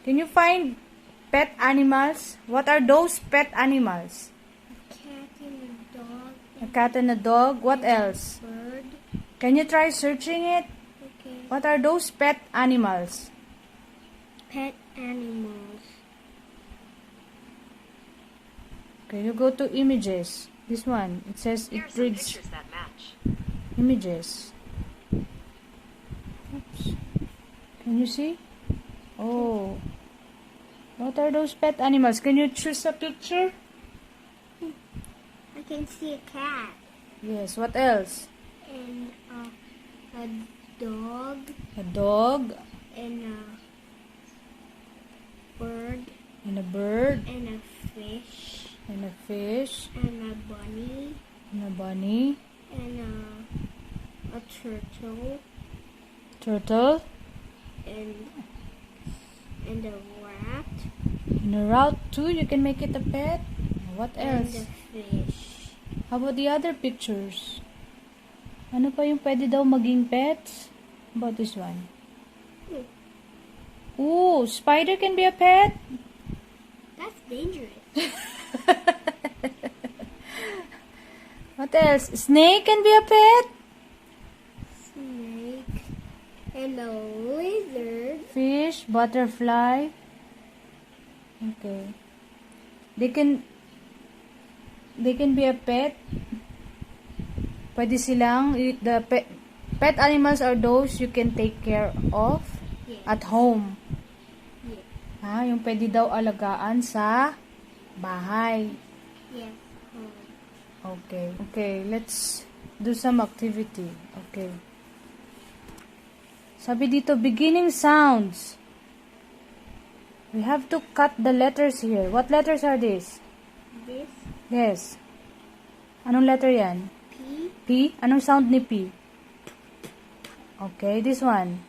Can you find pet animals? What are those pet animals? A cat and a dog. A cat and a dog. What else? A bird. Can you try searching it? Okay. What are those pet animals? Pet animals. Okay, you go to images. This one. It says Here are it some reads pictures that match. images. Oops. Can you see? Oh. What are those pet animals? Can you choose a picture? I can see a cat Yes. What else? and a dog A dog and a bird and a bird and a fish and a fish and a bunny and a bunny, and a turtle turtle and a rat and a rat too. You can make it a pet. What and else? a fish. How about the other pictures? Ano pa yung pwede daw maging pets? How about this one? Ooh, spider can be a pet. That's dangerous. What else? Snake can be a pet. Snake and a lizard. Fish, butterfly. Okay. They can be a pet. Pwede silang the pet animals are those you can take care of Yes. at home. Yes. Yung pwede daw alagaan sa bahay. Yes. Okay. Okay, let's do some activity. Okay. Sabi dito, beginning sounds. We have to cut the letters here. What letters are these? This Yes. Anong letter yan? P. P? Anong sound ni P? Okay, this one.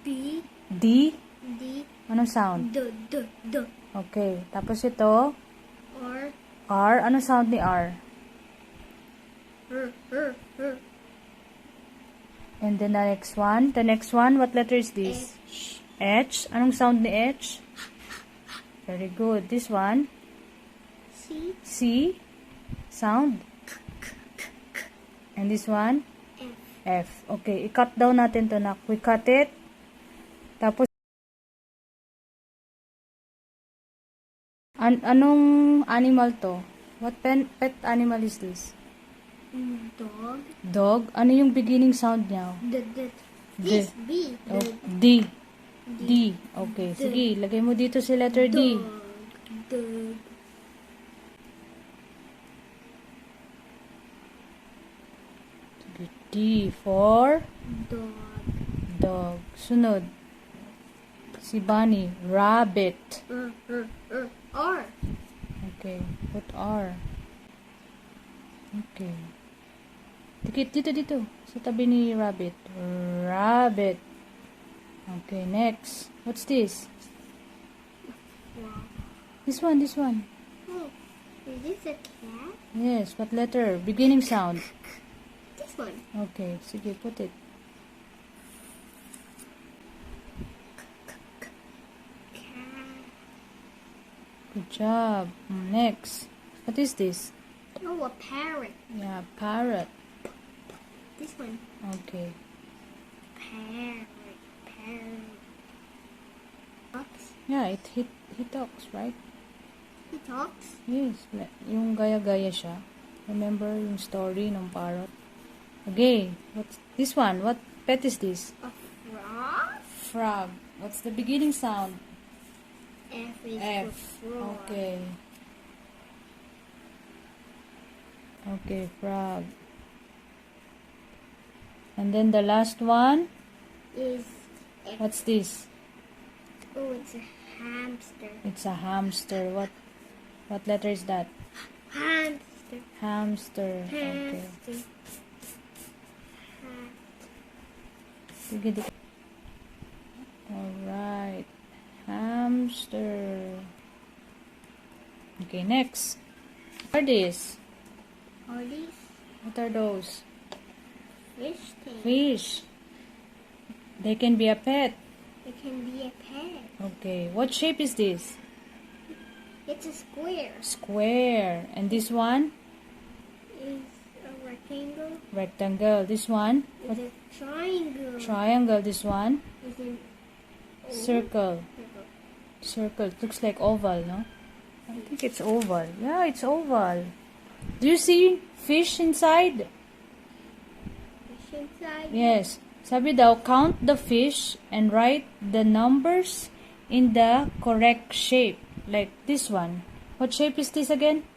B. D? D. Anong sound? D. Okay, tapos ito. R. R? Anong sound ni R? R. And then the next one. The next one, what letter is this? H. H? Anong sound ni H? Very good. This one. C. C? Sound. And this one? F. F. Okay, i-cut down natin to na. We cut it. Tapos, anong animal to? What pet animal is this? Dog. Dog? Ano yung beginning sound niya? This B. Oh, D. D. Okay, sige. Lagay mo dito si letter D. Dog. D for Dog. dog. Sunod. Si Bunny. Rabbit. R. Okay, put R. Okay. Dito. Sa tabi ni rabbit. Rabbit. Okay, next. What's this? Wow. This one. Oh, is this a cat? Yes, what letter? Beginning sound. This one. Okay, sige, put it. Cat. Good job. Next. What is this? Oh, a parrot. Yeah, parrot. This one. Okay. Parrot. Talks. Yeah, he talks, right? He talks. Yes, yung gaya-gaya siya. Remember yung story ng parrot? Okay, what's this one? What pet is this? A frog. Frog. What's the beginning sound? F is F. for frog. Okay. Okay, frog. And then the last one, Is F. what's this? Oh, it's a hamster. It's a hamster. What letter is that? Hamster. Hamster. Okay. Hamster. Sige. Alright. Hamster. Okay, next. What are these? Are these What are those? fish tanks? Fish. They can be a pet. It can be a pet. Okay. What shape is this? It's a square. Square. And this one? Is a rectangle. Rectangle. This one? Is a triangle. Triangle. This one? Is an Circle. Circle. It looks like oval, no? I think it's oval. Yeah, it's oval. Do you see fish inside? Fish inside. Yes. Sabi daw, count the fish and write the numbers in the correct shape. Like this one. What shape is this again?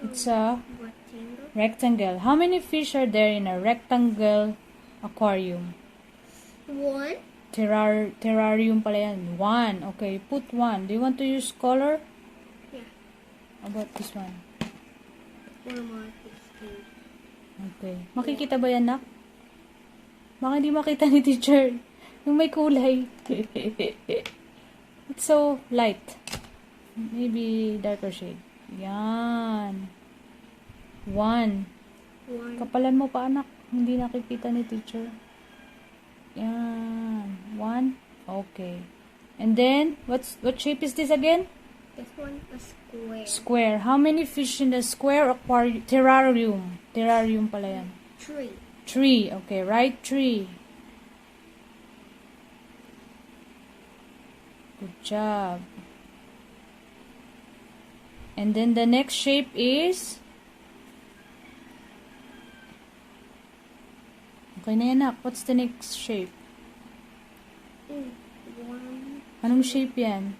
It's a Rectangle. rectangle. How many fish are there in a rectangle aquarium? 1. Terrarium pala yan. 1. Okay, put 1. Do you want to use color? Yeah. How about this one? 4 more 16. Okay. Makikita ba yan, nak? Baka hindi makita ni teacher. Yung may kulay. It's so light. Maybe darker shade. Yan. 1. 1. Kapalan mo pa, anak. Hindi nakikita ni teacher. Yan. 1. Okay. And then, what shape is this again? This one a square. Square. How many fish in the square aquarium? Terrarium. Terrarium pala yan. 3. 3. Okay, write 3. Good job. And then the next shape is... Okay na yan, nak. What's the next shape? 1. Anong shape yan?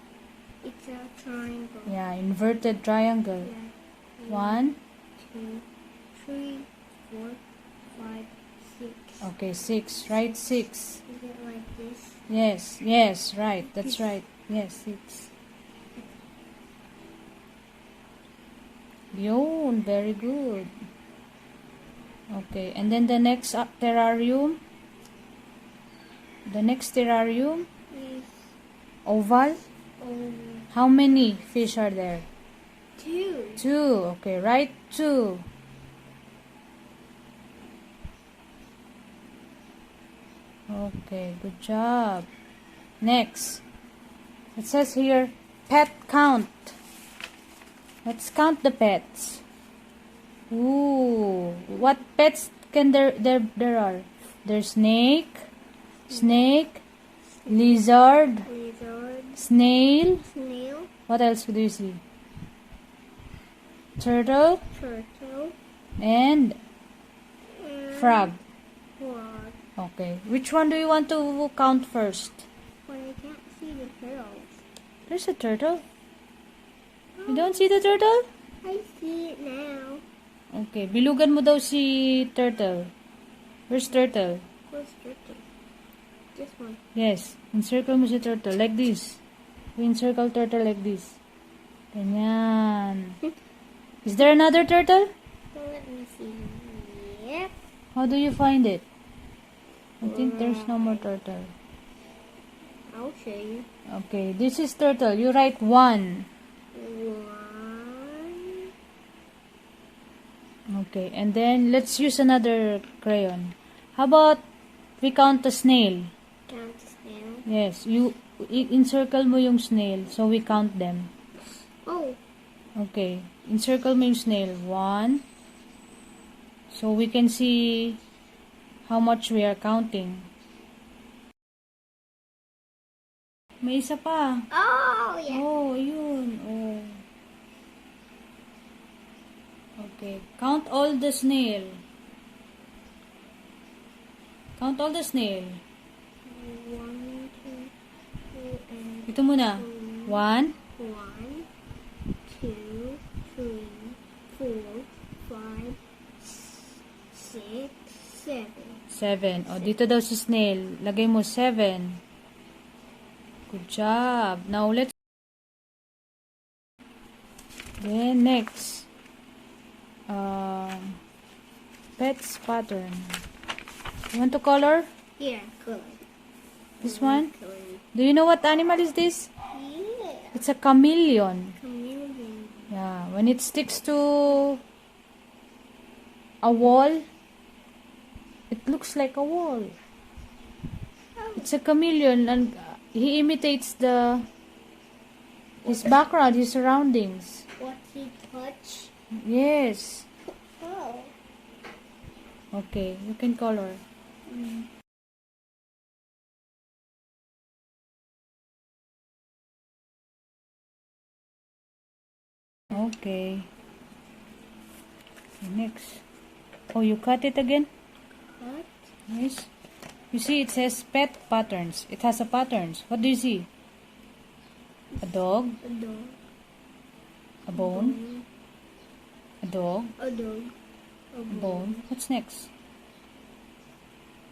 It's a triangle. Yeah, inverted triangle. Yeah. 1. 2, 3, 4, 5, 6. Okay, 6. Write 6. Is it like this? Yes, right. That's right. Yes, 6. Yun, very good. Okay, and then the next terrarium. The next terrarium, Is oval. How many fish are there? 2. 2. Okay, write 2. Okay, good job. Next, it says here, pet count. Let's count the pets. Ooh, what pets can there are? There's snake, lizard, Lizard. snail. Snail. What else do you see? Turtle Turtle. and And frog. Frog. Okay, which one do you want to count first? But I can't see the turtles. There's a turtle. You don't see the turtle? I see it now. Okay, bilugan mo daw si turtle. Where's turtle? Where's turtle? This one. Yes, encircle mo si turtle like this. We encircle turtle like this. Ganyan. Is there another turtle? So let me see. Yep. How do you find it? I think there's no more turtle. I'll show you. Okay, this is turtle. You write 1. 1. Okay, and then let's use another crayon. How about we count the snail? Count the snail. Yes, you encircle mo yung snail so we count them. Oh. Okay, encircle mo yung snail. 1. So we can see how much we are counting. May isa pa. Oh, yeah. Oh, yun. Oh. Okay, count all the snail. Count all the snail. 1, 2, 3, and Ito muna. 1, 1, 2, 3, 4, 5, 6, 7. 7. O, dito daw si snail. Lagay mo 7. Good job. Now, let's... Then, next. Pets pattern. You want to color? Here, color. This one? Color. Do you know what animal is this? Yeah. It's a chameleon. Chameleon. Yeah, when it sticks to a wall, it looks like a wall. Oh, It's a chameleon, and he imitates his background, his surroundings. What he touch? Yes. Oh. Okay, you can color. Okay. Next. Oh, you cut it again? What? Yes. You see, it says pet patterns. It has a patterns. What do you see? A dog, A dog. a bone, a dog, A dog. A a bone. What's next?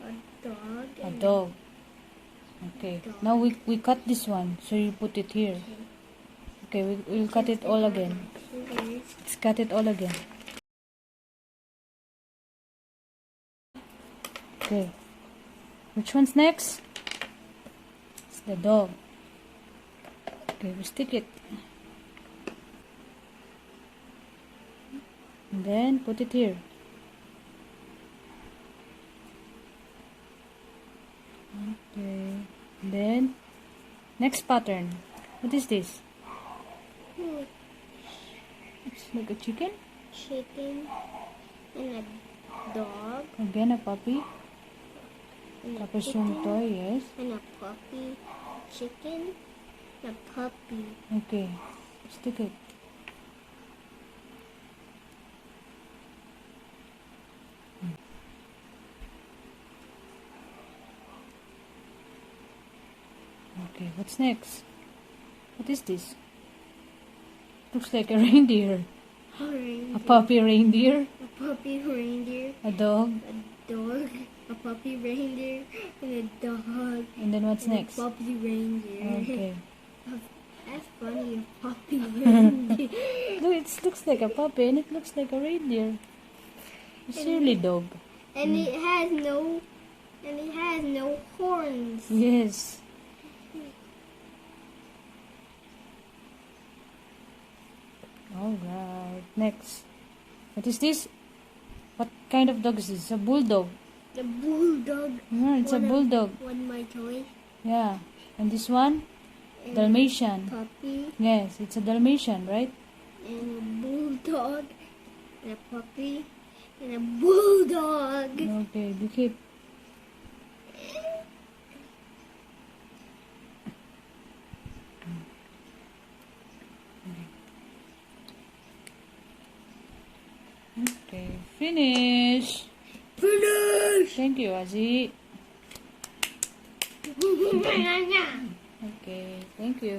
A dog. A dog. Okay. Now we cut this one, so you put it here. Okay, we'll cut it all again. Okay. Let's cut it all again. Okay. Which one's next? It's the dog. Okay, we stick it. And then put it here. Okay. And then next pattern. What is this? It's like a chicken. Chicken. And a dog. Again a puppy. And a Tapos chicken. yung toy, yes. And a puppy. Chicken. A puppy. Okay. Stick it. Okay, what's next? What is this? Looks like a reindeer. A puppy reindeer. A puppy reindeer. A dog. A dog. A puppy reindeer. And a dog. And then what's And next? A puppy reindeer. Okay. That's funny, a puppy reindeer. No, it looks like a puppy and it looks like a reindeer. It's really dog. And it has no horns. Yes. Alright. Next. What is this? What kind of dog is this? A bulldog. The bulldog. Yeah, it's a bulldog. One my toy. Yeah. And this one? And Dalmatian. Puppy. Yes, it's a Dalmatian, right? And a bulldog. And a puppy. And a bulldog. Okay, you keep. Okay, finish. Finish. Thank you, Azi. Okay, thank you.